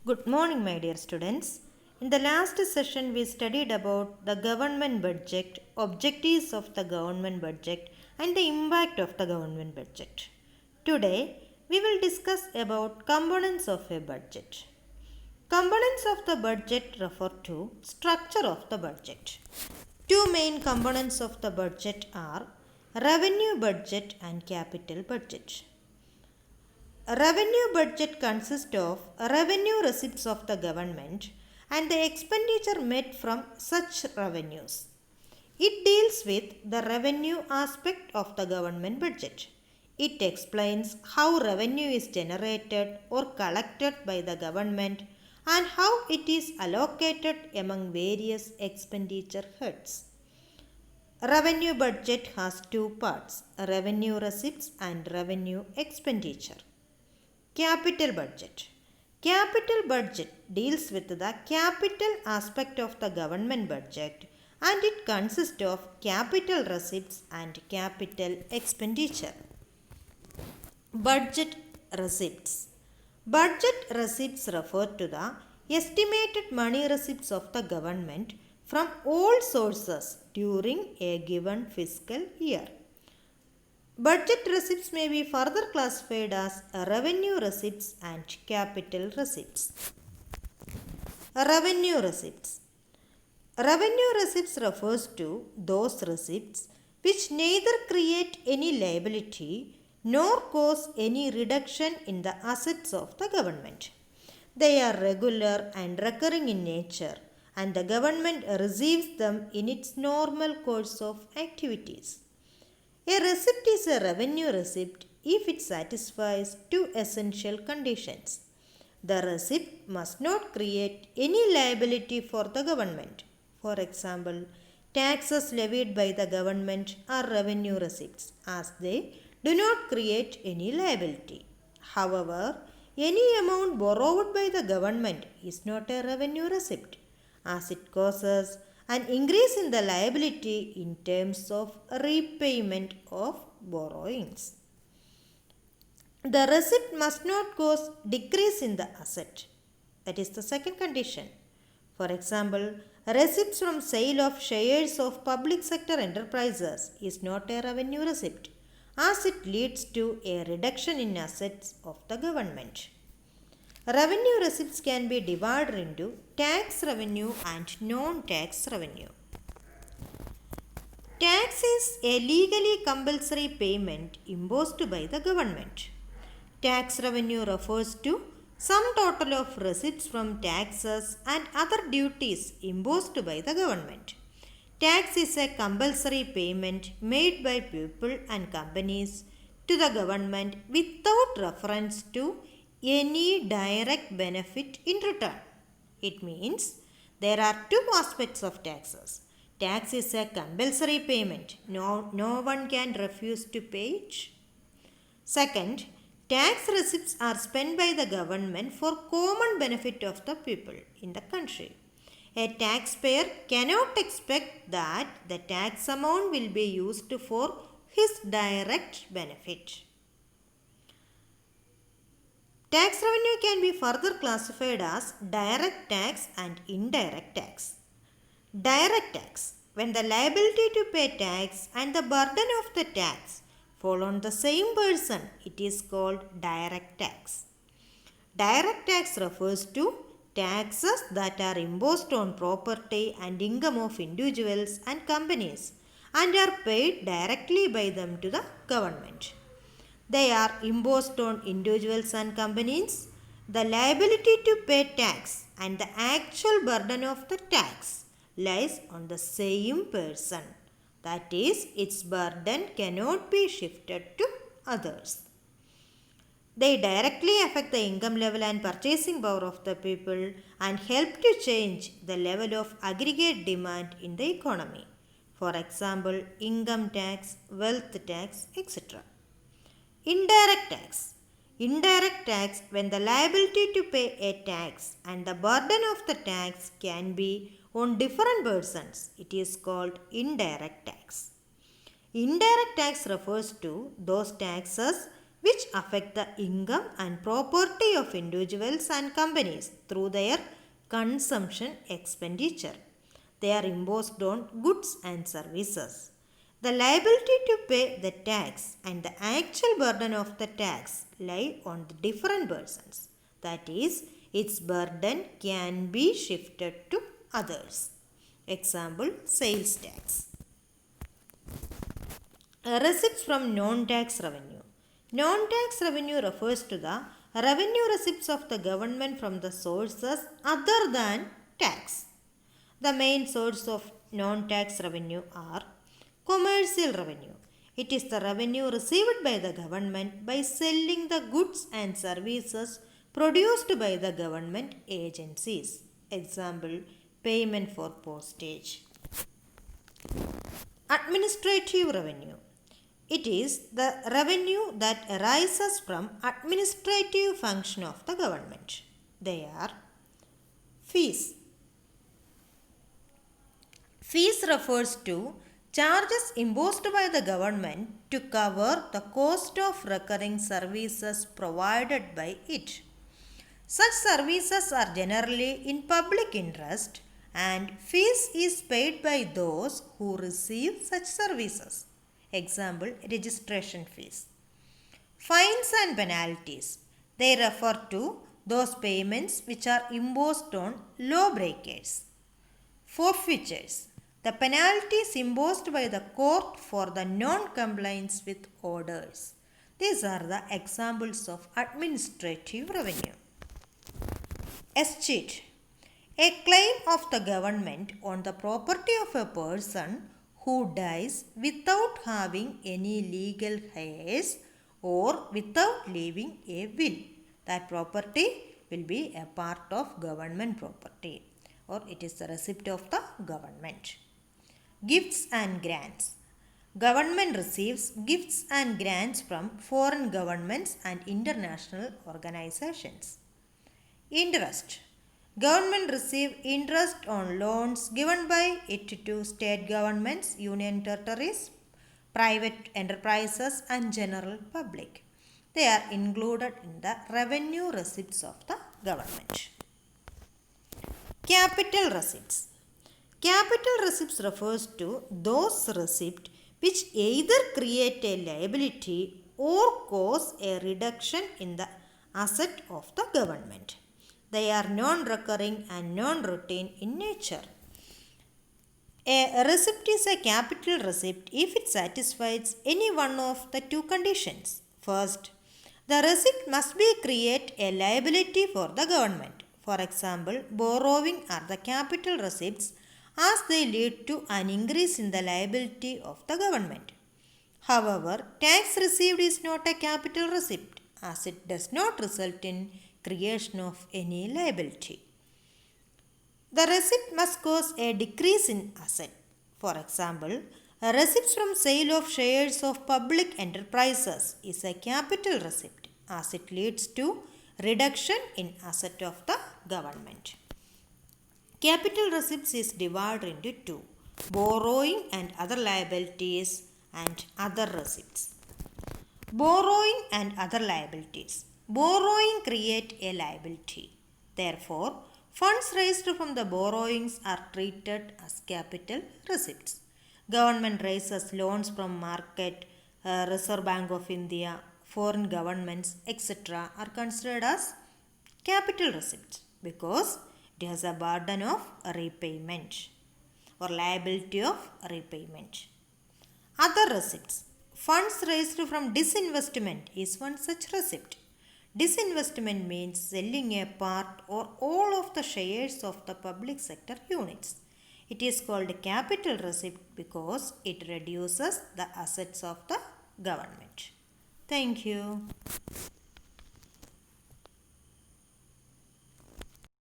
Good morning, my dear students. In the last session, we studied about the government budget, objectives of the government budget, and the impact of the government budget. Today, we will discuss about components of a budget. Components of the budget refer to structure of the budget. Two main components of the budget are revenue budget and capital budget. A revenue budget consists of revenue receipts of the government and the expenditure made from such revenues. It deals with the revenue aspect of the government budget. It explains how revenue is generated or collected by the government and how it is allocated among various expenditure heads. Revenue budget has two parts, revenue receipts and revenue expenditure. Capital budget. Capital budget deals with the capital aspect of the government budget and it consists of capital receipts and capital expenditure. Budget receipts. Budget receipts refer to the estimated money receipts of the government from all sources during a given fiscal year. Budget receipts may be further classified as revenue receipts and capital receipts. Revenue receipts. Revenue receipts refers to those receipts which neither create any liability nor cause any reduction in the assets of the government. They are regular and recurring in nature and the government receives them in its normal course of activities. A receipt is a revenue receipt if it satisfies two essential conditions. The receipt must not create any liability for the government. For example, taxes levied by the government are revenue receipts as they do not create any liability. However, any amount borrowed by the government is not a revenue receipt as it causes an increase in the liability in terms of repayment of borrowings. The receipt must not cause decrease in the asset. That is the second condition. For example, receipts from sale of shares of public sector enterprises is not a revenue receipt as it leads to a reduction in assets of the government. Revenue receipts can be divided into tax revenue and non-tax revenue. Tax is a legally compulsory payment imposed by the government. Tax revenue refers to sum total of receipts from taxes and other duties imposed by the government. Tax is a compulsory payment made by people and companies to the government without reference to any direct benefit in return. It means there are two aspects of taxes. Tax is a compulsory payment. No one can refuse to pay it. Second, tax receipts are spent by the government for common benefit of the people in the country. A taxpayer cannot expect that the tax amount will be used for his direct benefit. Tax revenue can be further classified as direct tax and indirect tax. Direct tax, when the liability to pay tax and the burden of the tax fall on the same person, it is called direct tax. Direct tax refers to taxes that are imposed on property and income of individuals and companies and are paid directly by them to the government. They are imposed on individuals and companies. The liability to pay tax and the actual burden of the tax lies on the same person. That is, its burden cannot be shifted to others. They directly affect the income level and purchasing power of the people and help to change the level of aggregate demand in the economy. For example, income tax, wealth tax, etc. Indirect tax. Indirect tax, when the liability to pay a tax and the burden of the tax can be on different persons, it is called indirect tax. Indirect tax refers to those taxes which affect the income and property of individuals and companies through their consumption expenditure. They are imposed on goods and services. The liability to pay the tax and the actual burden of the tax lie on the different persons. That is, its burden can be shifted to others. Example, sales tax. Receipts from non-tax revenue. Non-tax revenue refers to the revenue receipts of the government from the sources other than tax. The main source of non-tax revenue are commercial revenue. It is the revenue received by the government by selling the goods and services produced by the government agencies. Example, payment for postage. Administrative revenue. It is the revenue that arises from administrative function of the government. They are fees. Fees refers to charges imposed by the government to cover the cost of recurring services provided by it. Such services are generally in public interest and fees is paid by those who receive such services. Example, registration fees. Fines and penalties. They refer to those payments which are imposed on lawbreakers. Forfeitures. The penalties imposed by the court for the non-compliance with orders. These are the examples of administrative revenue. Escheat. A claim of the government on the property of a person who dies without having any legal heirs or without leaving a will. That property will be a part of government property, or it is the receipt of the government. Gifts and grants. Government receives gifts and grants from foreign governments and international organizations. Interest. Government receive interest on loans given by it to state governments, union territories, private enterprises and general public. They are included in the revenue receipts of the government. Capital receipts. Capital receipts refers to those receipts which either create a liability or cause a reduction in the asset of the government. They are non-recurring and non-routine in nature. A receipt is a capital receipt if it satisfies any one of the two conditions. First, the receipt must create a liability for the government. For example, borrowing are the capital receipts as they lead to an increase in the liability of the government. However, tax received is not a capital receipt as it does not result in creation of any liability. The receipt must cause a decrease in asset. For example, a receipt from sale of shares of public enterprises is a capital receipt as it leads to reduction in asset of the government. Capital receipts is divided into two: borrowing and other liabilities and other receipts. Borrowing and other liabilities. Borrowing create a liability. Therefore, funds raised from the borrowings are treated as capital receipts. Government raises loans from market, Reserve Bank of India, foreign governments, etc. are considered as capital receipts because it has a burden of repayment or liability of repayment. Other receipts. Funds raised from disinvestment is one such receipt. Disinvestment means selling a part or all of the shares of the public sector units. It is called capital receipt because it reduces the assets of the government. Thank you.